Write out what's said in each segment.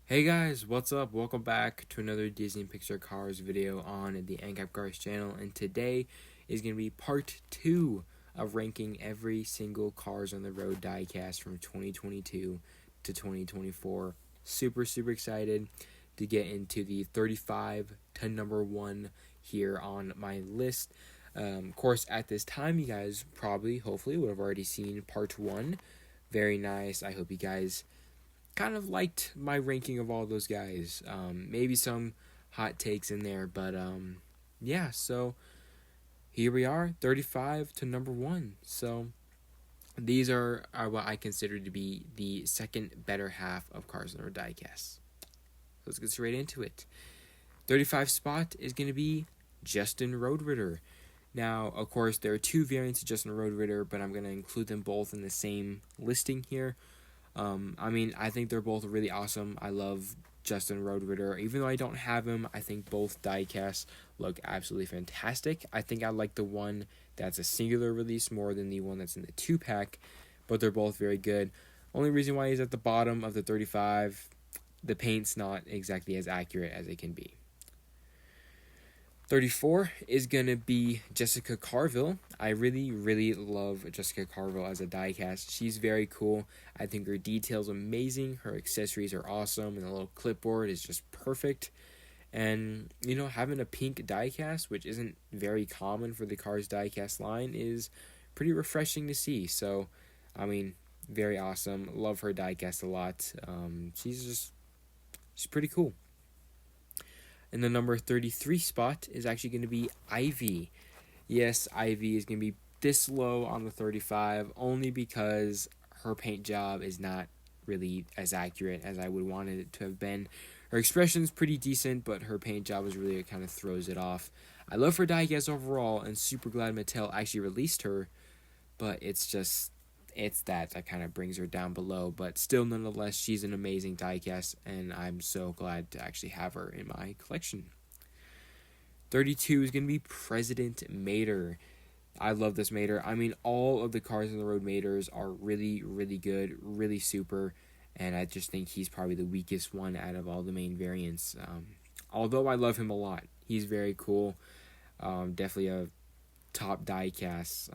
Hey guys, what's up? Welcome back to another Disney Pixar Cars video on the EndCapCars channel, and today is going to be part 2 of ranking every single Cars on the Road diecast from 2022 to 2024. Super excited to get into the 35 to number 1 here on my list. Of course, at this time, you guys hopefully would have already seen part 1. Very nice. I hope you guys kind of liked my ranking of all those guys. Maybe some hot takes in there, but yeah. So here we are, 35 to number 1. So these are what I consider to be the second better half of Cars on the Road diecast. So let's get straight into it. 35 spot is going to be Justin Roadrunner. Now, of course, there are two variants of Justin Roadrunner, but I'm going to include them both in the same listing here. I think they're both really awesome. I love Justin Roadrunner. Even though I don't have him, I think both diecasts look absolutely fantastic. I think I like the one that's a singular release more than the one that's in the 2-pack, but they're both very good. Only reason why he's at the bottom of the 35, the paint's not exactly as accurate as it can be. 34 is going to be Jessica Carville. I really love Jessica Carville as a diecast. She's very cool. I think her detail's amazing. Her accessories are awesome, and the little clipboard is just perfect. And, having a pink diecast, which isn't very common for the Cars diecast line, is pretty refreshing to see. So, very awesome. Love her diecast a lot. She's pretty cool. And the number 33 spot is actually going to be Ivy. Yes, Ivy is going to be this low on the 35 only because her paint job is not really as accurate as I would want it to have been. Her expression's pretty decent, but her paint job is really what kind of throws it off. I love her diecast overall and super glad Mattel actually released her, but it's that kind of brings her down below. But still, nonetheless, she's an amazing diecast, and I'm so glad to actually have her in my collection. 32 is going to be President Mater. I love this Mater. All of the Cars on the Road Maters are really good, really super, and I just think he's probably the weakest one out of all the main variants. Although I love him a lot. He's very cool. Definitely a top diecast.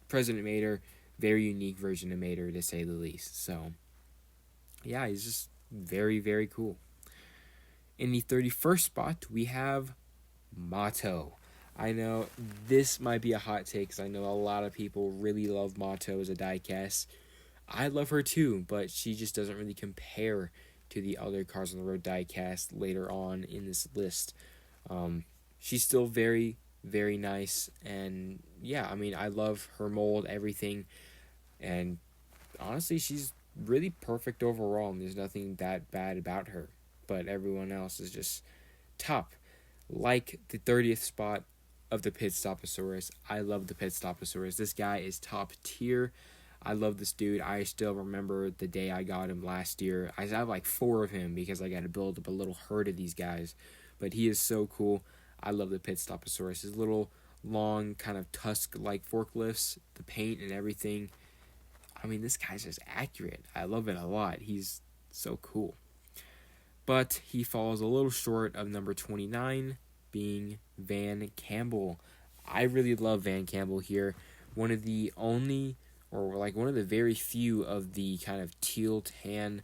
President Mater, very unique version of Mater to say the least. So, yeah, he's just very cool. In the 31st spot, we have Mato. I know this might be a hot take because I know a lot of people really love Mato as a diecast. I love her too, but she just doesn't really compare to the other Cars on the Road diecast later on in this list. She's still very nice, and yeah, I love her mold, everything, and honestly, she's really perfect overall, and there's nothing that bad about her, but everyone else is just top. Like the 30th spot of the Pit Stoposaurus. I love the Pit Stoposaurus. This guy is top tier. I love this dude. I still remember the day I got him last year. I have like 4 of him because I got to build up a little herd of these guys, but he is so cool. I love the Pit Stoposaurus. His little long kind of tusk-like forklifts, the paint and everything. This guy's just accurate. I love it a lot. He's so cool. But he falls a little short of number 29, being Van Campbell. I really love Van Campbell here. One of the only, or like one of the very few of the kind of teal tan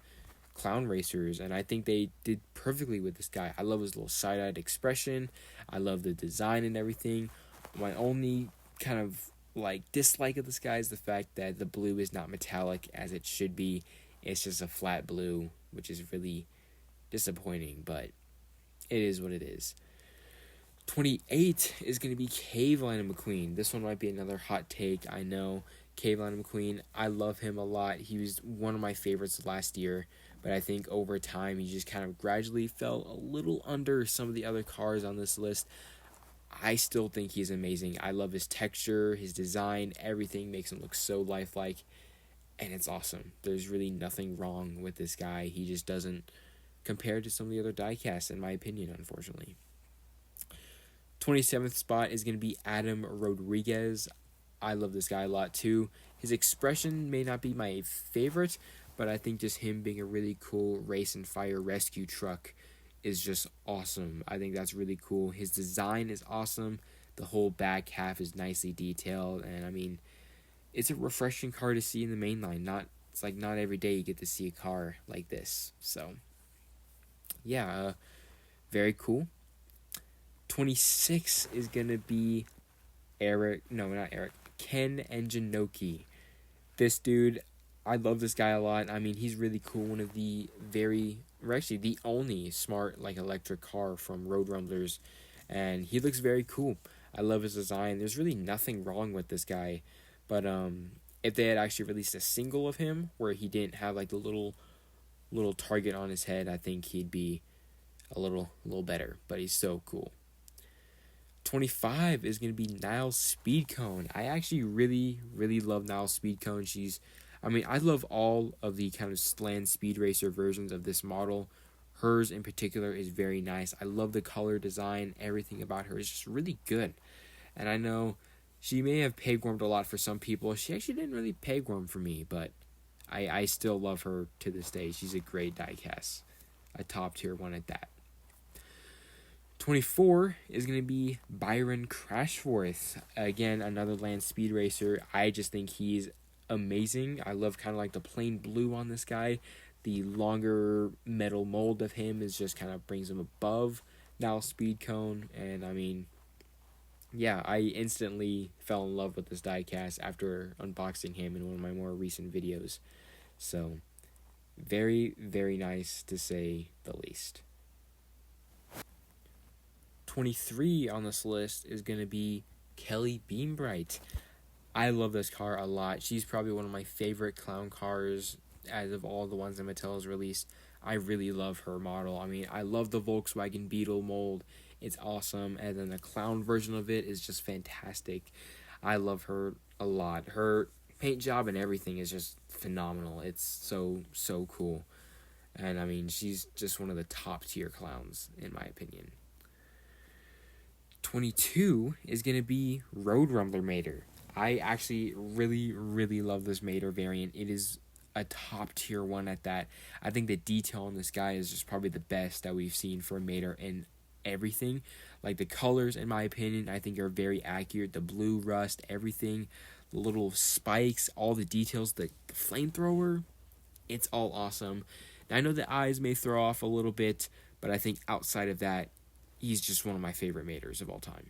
clown racers, and I think they did perfectly with this guy. I love his little side-eyed expression. I love the design and everything. My only kind of dislike of this guy is the fact that the blue is not metallic as it should be. It's just a flat blue, which is really disappointing, but it is what it is. 28 is going to be Cave Lightning McQueen. This one might be another hot take, I know. Cave Lightning McQueen, I love him a lot. He was one of my favorites last year, but I think over time he just kind of gradually fell a little under some of the other cars on this list. I still think he's amazing. I love his texture, his design, everything makes him look so lifelike, and it's awesome. There's really nothing wrong with this guy. He just doesn't compare to some of the other diecasts, in my opinion, unfortunately. 27th spot is going to be Adam Rodriguez. I love this guy a lot too. His expression may not be my favorite, but I think just him being a really cool race and fire rescue truck is just awesome. I think that's really cool. His design is awesome. The whole back half is nicely detailed, and I mean, it's a refreshing car to see in the main line. It's like not every day you get to see a car like this. So, yeah, very cool. 26 is gonna be Eric. No, not Eric. Ken Enginoki. This dude, I love this guy a lot. I mean, he's really cool. One of the or actually the only smart like electric car from Road Rumblers, and he looks very cool. I love his design. There's really nothing wrong with this guy, but if they had actually released a single of him where he didn't have like the little target on his head, I think he'd be a little better. But he's so cool. 25 is going to be Niles Speedcone. I actually really love Niles Speedcone. I love all of the kind of land speed racer versions of this model. Hers in particular is very nice. I love the color design. Everything about her is just really good. And I know she may have peg-warmed a lot for some people. She actually didn't really peg-warm for me, but I still love her to this day. She's a great diecast. A top tier one at that. 24 is going to be Byron Crashforth. Again, another land speed racer. I just think he's amazing. I love kind of like the plain blue on this guy. The longer metal mold of him is just kind of brings him above now Speedcone. And I mean, yeah, I instantly fell in love with this diecast after unboxing him in one of my more recent videos. So, very, very nice to say the least. 23 on this list is going to be Kelly Beambright. I love this car a lot. She's probably one of my favorite clown cars out of all the ones that Mattel has released. I really love her model. I mean, I love the Volkswagen Beetle mold. It's awesome. And then the clown version of it is just fantastic. I love her a lot. Her paint job and everything is just phenomenal. It's so cool. And I mean, she's just one of the top tier clowns, in my opinion. 22 is going to be Road Rumbler Mater. I actually really love this Mater variant. It is a top tier one at that. I think the detail on this guy is just probably the best that we've seen for a Mater in everything. Like the colors, in my opinion, I think are very accurate. The blue rust, everything, the little spikes, all the details, the flamethrower, it's all awesome. Now, I know the eyes may throw off a little bit, but I think outside of that, he's just one of my favorite Maters of all time.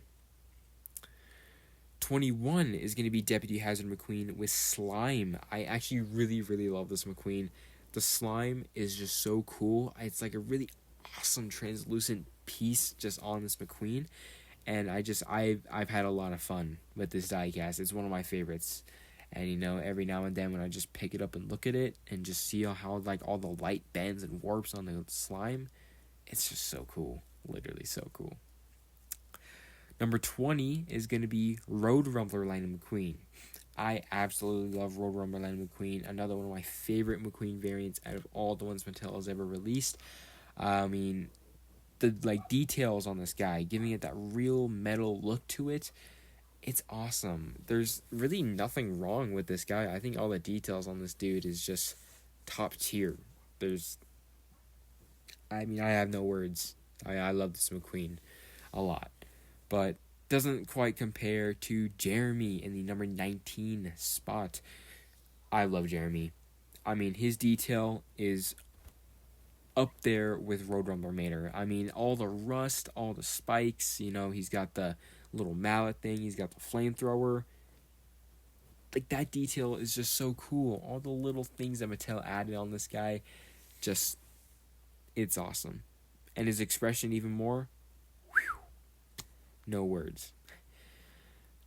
21 is going to be Deputy Hazard McQueen with Slime. I actually really love this McQueen. The slime is just so cool. It's like a really awesome translucent piece just on this McQueen. And I've had a lot of fun with this diecast. It's one of my favorites. And you know, every now and then when I just pick it up and look at it and just see how like all the light bends and warps on the slime, it's just so cool. Literally so cool. Number 20 is going to be Road Rumbler Lightning McQueen. I absolutely love Road Rumbler Lightning McQueen. Another one of my favorite McQueen variants out of all the ones Mattel has ever released. I mean, the like details on this guy, giving it that real metal look to it, it's awesome. There's really nothing wrong with this guy. I think all the details on this dude is just top tier. I have no words. I love this McQueen a lot. But doesn't quite compare to Jeremy in the number 19 spot. I love Jeremy. I mean, his detail is up there with Road Rumbler Mater. I mean, all the rust, all the spikes, you know, he's got the little mallet thing, he's got the flamethrower. Like, that detail is just so cool. All the little things that Mattel added on this guy, just, it's awesome. And his expression even more, whew, no words.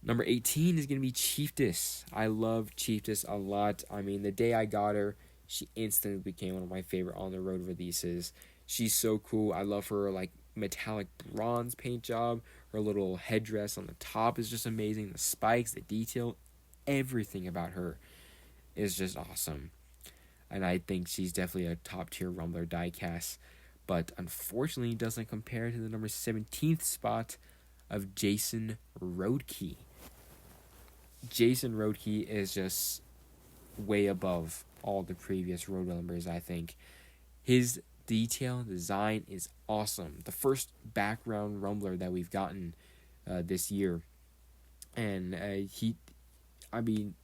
Number 18 is going to be Chiefess. I love Chiefess a lot. I mean, the day I got her, she instantly became one of my favorite on-the-road releases. She's so cool. I love her, like, metallic bronze paint job. Her little headdress on the top is just amazing. The spikes, the detail, everything about her is just awesome. And I think she's definitely a top-tier Rumbler diecast. But unfortunately, doesn't compare to the number 17th spot of Jason Roadkey. Jason Roadkey is just way above all the previous road rumblers, I think. His detail design is awesome. The first background rumbler that we've gotten this year. And I mean,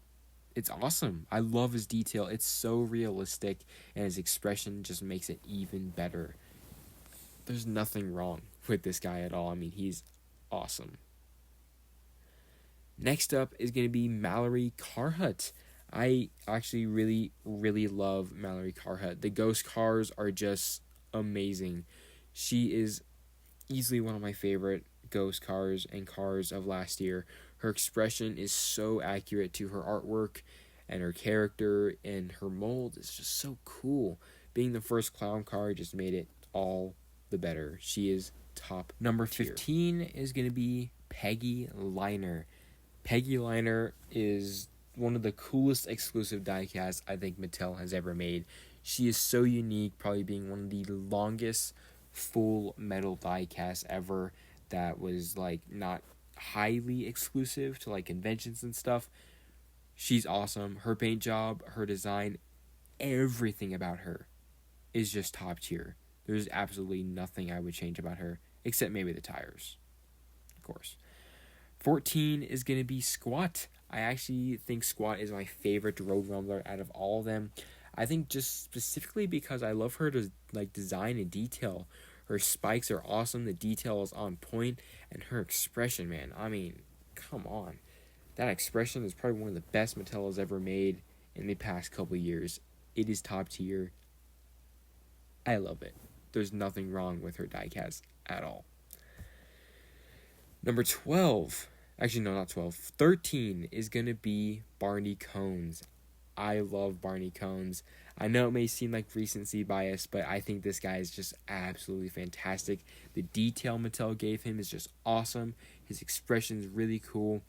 it's awesome. I love his detail. It's so realistic, and his expression just makes it even better. There's nothing wrong with this guy at all. I mean, he's awesome. Next up is going to be Mallory Carhut. I actually really, really love Mallory Carhut. The ghost cars are just amazing. She is easily one of my favorite ghost cars and cars of last year. Her expression is so accurate to her artwork, and her character and her mold is just so cool. Being the first clown car just made it all the better. She is top. Number 15 is going to be Peggy Liner. Peggy Liner is one of the coolest exclusive diecasts I think Mattel has ever made. She is so unique, probably being one of the longest full metal diecasts ever that was like not highly exclusive to like conventions and stuff. She's awesome. Her paint job, her design, everything about her is just top tier. There's absolutely nothing I would change about her, except maybe the tires, of course. 14 is going to be Squat. I actually think Squat is my favorite road rumbler out of all of them. I think just specifically because I love her to like design and detail. Her spikes are awesome, the detail is on point, and her expression, man. I mean, come on. That expression is probably one of the best Mattel has ever made in the past couple years. It is top tier. I love it. There's nothing wrong with her diecast at all. Number 12, actually no, not 12, 13 is going to be Barney Cones. I love Barney Cones. I know it may seem like recency bias, but I think this guy is just absolutely fantastic. The detail Mattel gave him is just awesome. His expression is really cool.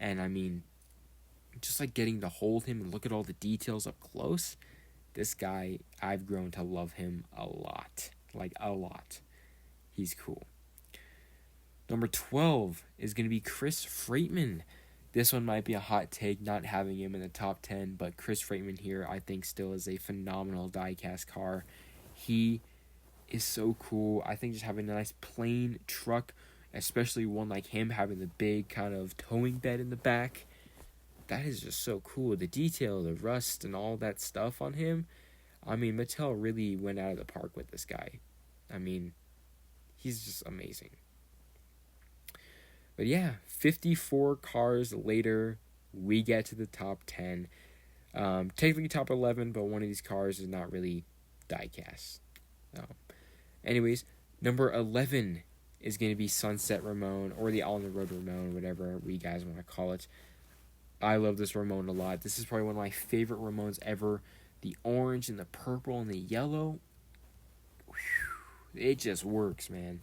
And I mean, just like getting to hold him and look at all the details up close, this guy, I've grown to love him a lot. Like a lot. He's cool. Number 12 is going to be Chris Freightman. This one might be a hot take, not having him in the top 10, but Chris Freightman here, I think, still is a phenomenal diecast car. He is so cool. I think just having a nice plain truck, especially one like him having the big kind of towing bed in the back, that is just so cool. The detail, the rust, and all that stuff on him. I mean, Mattel really went out of the park with this guy. I mean, he's just amazing. But yeah, 54 cars later, we get to the top 10. Technically top 11, but one of these cars is not really diecast. Anyways, number 11 is going to be Sunset Ramon, or the On the Road Ramon, whatever you guys want to call it. I love this Ramon a lot. This is probably one of my favorite Ramones ever. The orange and the purple and the yellow. Whew, it just works, man.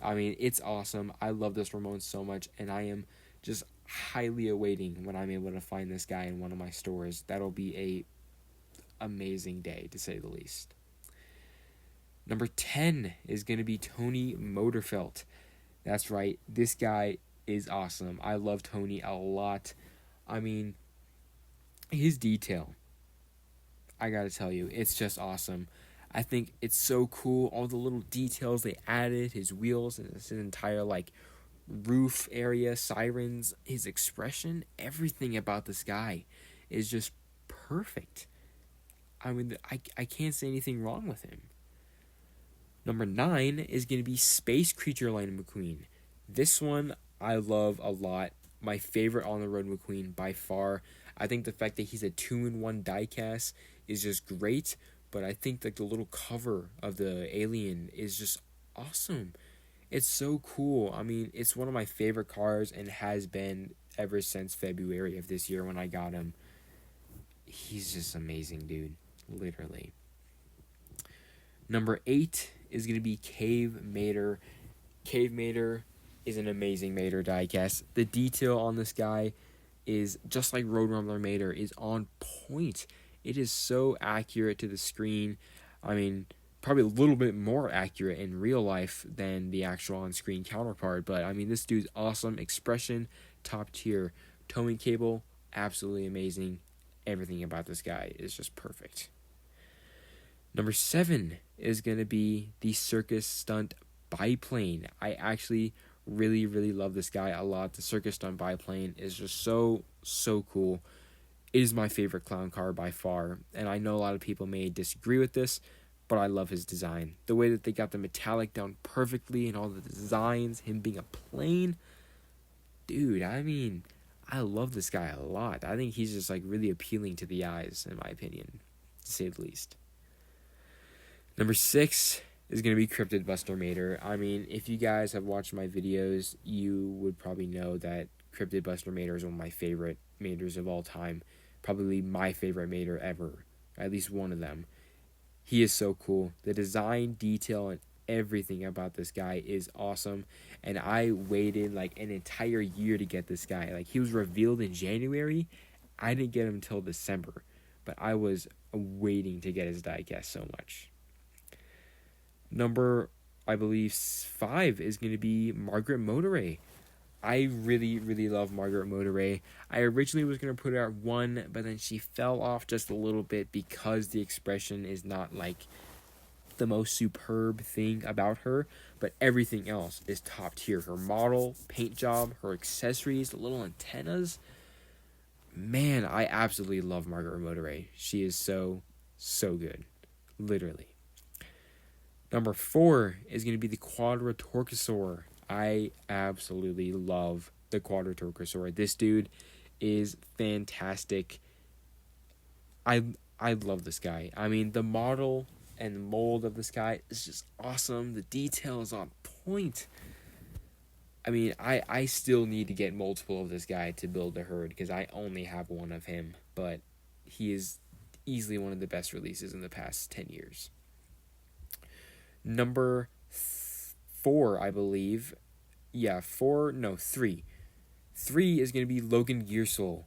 I mean, it's awesome. I love this Ramon so much, and I am just highly awaiting when I'm able to find this guy in one of my stores. That'll be a amazing day, to say the least. Number 10 is going to be Tony Motorfelt. That's right. This guy is awesome. I love Tony a lot. I mean, his detail, I gotta tell you, it's just awesome. I think it's so cool, all the little details they added, his wheels and his entire like roof area, sirens, his expression, everything about this guy is just perfect. I mean, I can't say anything wrong with him. Number 9 is going to be Space Creature Lightning McQueen. This one I love a lot. My favorite on the road McQueen by far. I think the fact that he's a 2-in-1 diecast is just great. But I think like the little cover of the alien is just awesome. It's so cool. I mean, it's one of my favorite cars and has been ever since February of this year when I got him. He's just amazing, dude. Literally. Number 8 is going to be Cave Mater. Cave Mater is an amazing Mater diecast. The detail on this guy is just like Road Rumbler Mater is on point. It is so accurate to the screen. I mean, probably a little bit more accurate in real life than the actual on-screen counterpart. But, I mean, this dude's awesome. Expression, top tier. Towing cable, absolutely amazing. everything about this guy is just perfect. Number 7 is going to be the Circus Stunt Biplane. I actually really, really love this guy a lot. The Circus Stunt Biplane is just so cool. It is my favorite clown car by far, and I know a lot of people may disagree with this, but I love his design. The way that they got the metallic down perfectly and all the designs, him being a plane. Dude, I mean, I love this guy a lot. I think he's just like really appealing to the eyes, in my opinion, to say the least. Number 6 is going to be Cryptid Buster Mater. I mean, if you guys have watched my videos, you would probably know that Cryptid Buster Mater is one of my favorite Maters of all time. Probably my favorite Mater ever. At least one of them. He is so cool. The design, detail, and everything about this guy is awesome. And I waited like an entire year to get this guy. Like, he was revealed in January. I didn't get him until December. But I was waiting to get his diecast so much. Number, I believe, 5 is going to be Margaret Motoray. I really, really love Margaret Motoray. I originally was going to put her at 1, but then she fell off just a little bit because the expression is not like the most superb thing about her, but everything else is top tier. Her model, paint job, her accessories, the little antennas. Man, I absolutely love Margaret Motoray. She is so good. Literally. Number 4 is going to be the Quadratorkosaur. I absolutely love the Quadratorkosaur. This dude is fantastic. I love this guy. I mean, the model and mold of this guy is just awesome. The detail is on point. I mean, I still need to get multiple of this guy to build a herd because I only have one of him. But he is easily one of the best releases in the past 10 years. Number 4, I believe. Yeah, 4. No, 3. 3 is going to be Logan Gearsol.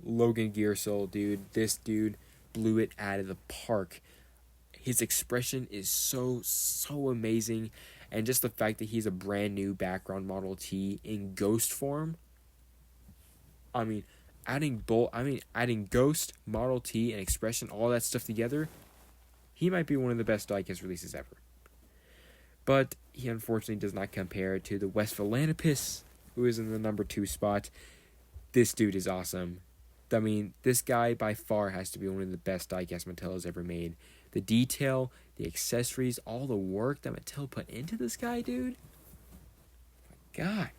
Logan Gearsol, dude. This dude blew it out of the park. His expression is so amazing. And just the fact that he's a brand new background Model T in ghost form. I mean, adding ghost, Model T, and expression, all that stuff together, he might be one of the best diecast releases ever. But he unfortunately does not compare to the West Philanthropist, who is in the number 2 spot. This dude is awesome. I mean, this guy by far has to be one of the best diecast Mattel has ever made. The detail, the accessories, all the work that Mattel put into this guy, dude. My God.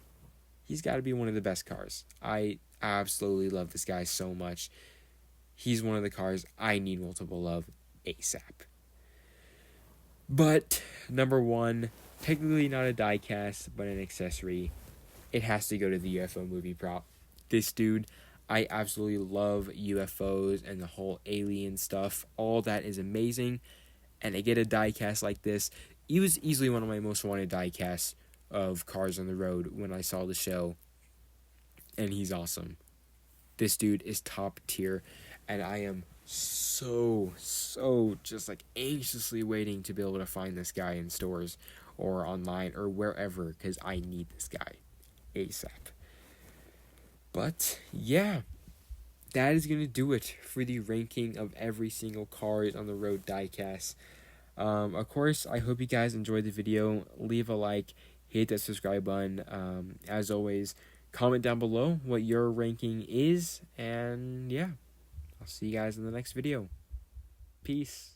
He's got to be one of the best cars. I absolutely love this guy so much. He's one of the cars I need multiple of ASAP. But number 1, technically not a diecast, but an accessory. It has to go to the UFO movie prop. This dude, I absolutely love UFOs and the whole alien stuff. All that is amazing. And I get a diecast like this. He was easily one of my most wanted diecasts of Cars on the Road when I saw the show. And he's awesome. This dude is top tier. And I am so just like anxiously waiting to be able to find this guy in stores or online or wherever, because I need this guy ASAP. But yeah, that is going to do it for the ranking of every single Cars on the Road diecast. Of course, I hope you guys enjoyed the video. Leave a like, hit that subscribe button. As always, comment down below what your ranking is, and yeah, I'll see you guys in the next video. Peace.